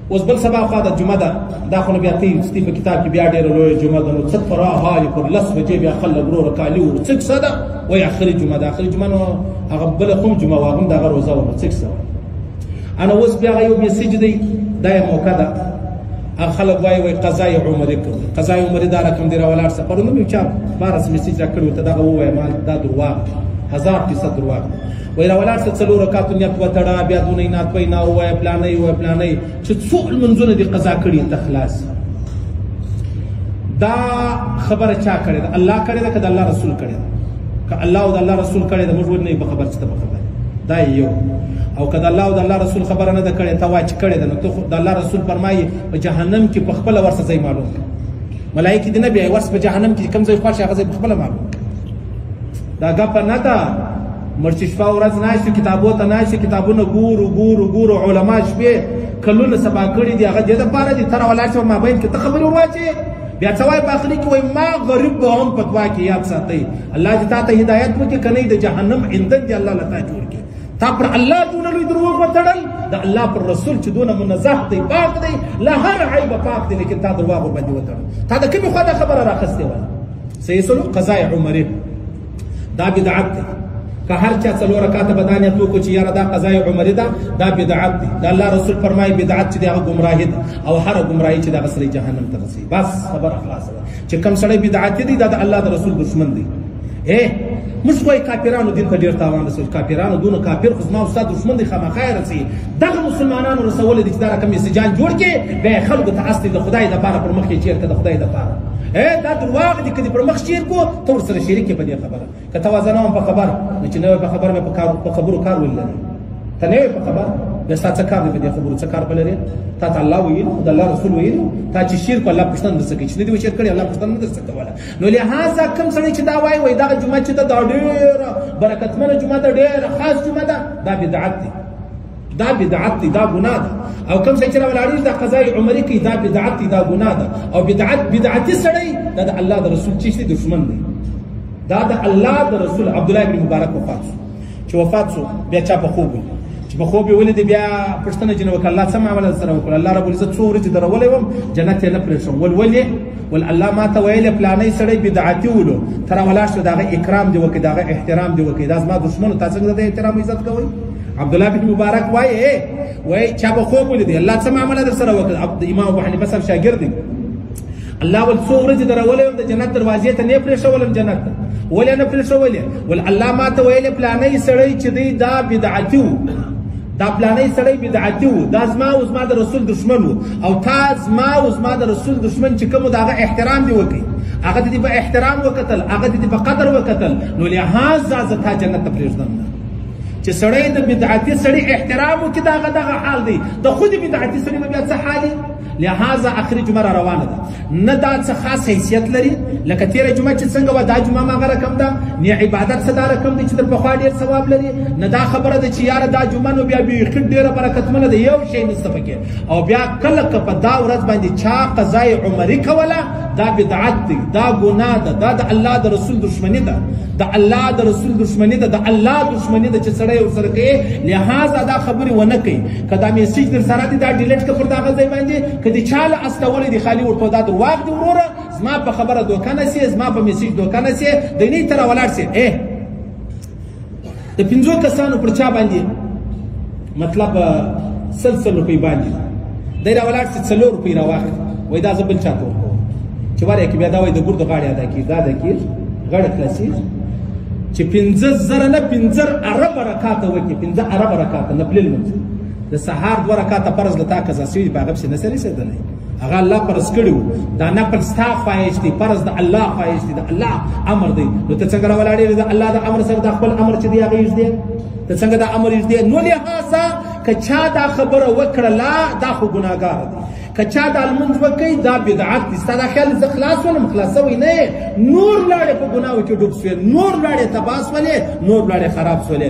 اوس بل سبا خوا د جمعه ده دا خو بیا تی ستی په کتاب کې بیا ډېره لویه جمعه ده نو څه فرا حال پر لس بجې بیا خلک وروره کالي وړو څه کیسه ده وایي اخري جمعه ده اخري جمعه نو هغه بله کوم جمعه وه هم دغه روزه وه څه کیسه وه انا اوس بیا هغه یو میسج دی دا یې موقع ده هغه خلک وایي قضای عمرې کوي قضای عمرې دا رقم دی راولاړ شه پرون مې چا بارس میسج راکړی و ته دغه ووایه ما دا درواغ 1000% درواغ وای راولاړ څه څلور رکعات نیت وتړه بیا دونه نات وینا وای پلانې وای پلانې چې څو منځونه دي قضا کړي ته خلاص دا خبره چا کړې ده الله کړې ده که الله رسول کړې ده که الله او الله رسول کړې ده موږ نه به خبر څه به خبر دا یو او که الله او الله رسول خبره نه ده کړې ته واچ کړې ده نو ته د الله رسول فرمایي په جهنم کې په خپل ورسه ځای معلوم ملائکه دې نه بیا ورس په جهنم کې کوم ځای خوښ هغه ځای په خپل معلوم دا ګپ نه ده مرچ شپه ورځ ناشته کتابو ته ناشته کتابونه ګورو علما شپې کلونه سبا کړي دي هغه د پاره دي تر ولاړ شو ما بین کې ته خبرې ورواچې بیا څه وای په اخري کې وای ما غریب به هم فتوا کې یاد ساتي الله دې تا ته هدایت وکړي کني د جهنم ایندن دي الله لتا جوړ کړي تا پر الله دونه لوی دروغ وتړل د الله پر رسول چې دونه منزه دی پاک دی له هر عیب پاک دی لیکن تا دروغ ور باندې وتړل تا د کومه خو دا خبره راخسته وای صحیح سلو قضاء عمره دا بدعت دی که هر چا څلور رکعاته بدانیت وکړو چې یاره دا قضای عمرې ده دا بدعت دی د الله رسول فرمایي بدعت چې دی هغه ګمراهي ده او هره ګمراهي چې دغه سړی جهنم ته رسوي بس خبره خلاصه ده چې کوم سړی بدعتي دی دا د الله د رسول دشمن دی موږ وایي کافرانو دین ته ډېر تاوان رسول کافرانو دونه کافر خو زما استاد دشمن دی خامخا یې رسوي دغه مسلمانانو رسولی دي چې دا رقم مسیجان جوړ کړي بیا یې خلکو ته اصلي د خدای دپاره پر مخ یې چېرته د خدای دپاره دا درواغ دي که دې پر مخ شیر کو ته ورسره شریک یې په دې خبره که ته وازه نه وم په خبر نو چې نه وې په خبر مې په خبرو کار ولري ته نه وې په خبر بیا ستا څه کار دی په دې خبرو څه کار به لرې تا ته الله ویلي د الله رسول ویلي تا چې شیر کو الله پوښتنه درڅه کوي چې نه دې وشیر کړی الله پوښتنه نه درڅه کوله نو لهذا کوم سړی چې دا وایي دغه جمعه چې ده دا ډېره برکتمنه جمعه ده ډېره خاص جمعه ده دا بدعت دی دا بدعت دی دا ګناه ده او کوم څه چې راولاړېږي دا قضای عمرې کوي دا بدعت دی دا ګناه ده او بدعتي سړی دا د الله د رسول چی دشمن دی دا د الله د رسول عبدالله ابن مبارک وفات شو چې وفات شو بیا چا په خوب ولید چې په خوب یې ولید بیا پوښتنه جنې وکړه الله څه معامله سره وکړه الله رب العزت څو ورځې درولی وم جنت یې نه پرېښم ولې الله ما ته ویلې پلانی سړی بدعتي ولو ته راولاړ شو د هغه اکرام دې وکړي د هغه احترام دې وکړي دا زما دښمن تا څنګه د احترام عزت کوئ عبدالله بن مبارک وایي چا به خوب ولیدی الله څه معامله در سره وکړه امام ابو حنیفه صاحب شاګرد دی الله ول څو ورځې درولی وم د جنت دروازې ته نه پرېښولم جنت ته ولې نه پرېښولې ول الله ما ته ویلې پلانی سړی چې دی دا بدعتي و دا پلانی سړی بدعتي و دا زما او زما د رسول دشمن و او تا زما او زما د رسول دشمن چې کوم د هغه احترام دی وکړي هغه دې په احترام وکتل هغه دې په قدر وکتل نو لهذا زه تا جنت ته پرېږدم چې سړی د بدعتي سړی احترام وکړي دغه حال دی د خود بدعتي سړی به بیا څه حال لهذا اخري جمعه را روانه ده نه دا څه خاص حیثیت لري لکه تیره جمعه چې څنګه وه دا جمعه هغه رقم ده نه عبادت څه دا رقم دی چې در پخوا ډېر ثواب لري نه دا خبره ده چې یاره دا جمعه نو بیا بیخي ډېره برکتمنه ده یو شی نشته پکې او بیا کله که په دا ورځ باندې چا قضای عمرې کوله دا بدعت دی دا ګناه ده دا د الله د رسول دشمني ده د الله د رسول دشمني ده د الله دشمني ده چې سړی ورسره کوي لهذا دا خبرې ونه کوي که دا میسیج در سره دي دا ډیلیټ کړه پر دغه ځای باندې که دې چاله استولی دي خالي ورته دا درواغ دي وروره زما په خبره دوکه نه سي زما په میسیج دوکه نه سي دیني ته راولاړ سي د 5 کسانو پر چا باندې مطلب 100 روپۍ باندې دی راولاړ سي 4 روپۍ راواخلي وایي دا زه بل چاته ورکوم چې وارې کې بیا دا وایي د ګردو غاړې ادا کېږي دا ادا کېږي غاړه خلاصېږي چې 15 نه 15 ارب رکعاته وکړي 15 ارب رکعاته نفل لمونځ د سهار 2 رکعاته فرض لتا قضا شوي په هغه پسې نه سړی سېدلی هغه الله فرض کړي وو دا نفل ستا خواهش دی فرض د الله خواهش دی د الله امر دی نو ته څنګه راولاړېږې د الله د امر سره د خپل امر چې دی هغه یږدې ته څنګه دا امر یږدې نو لهذا که چا دا خبره وکړله دا خو ګناهګار دی که چا دا لمونځ وکړي دا بدعت دی ستا دا خیال زه خلاص ولم خلاصوی نه یې نور لاړې په ګناهو کې ډوب شوې نور لاړې تباه شولې نور لاړې خراب شولې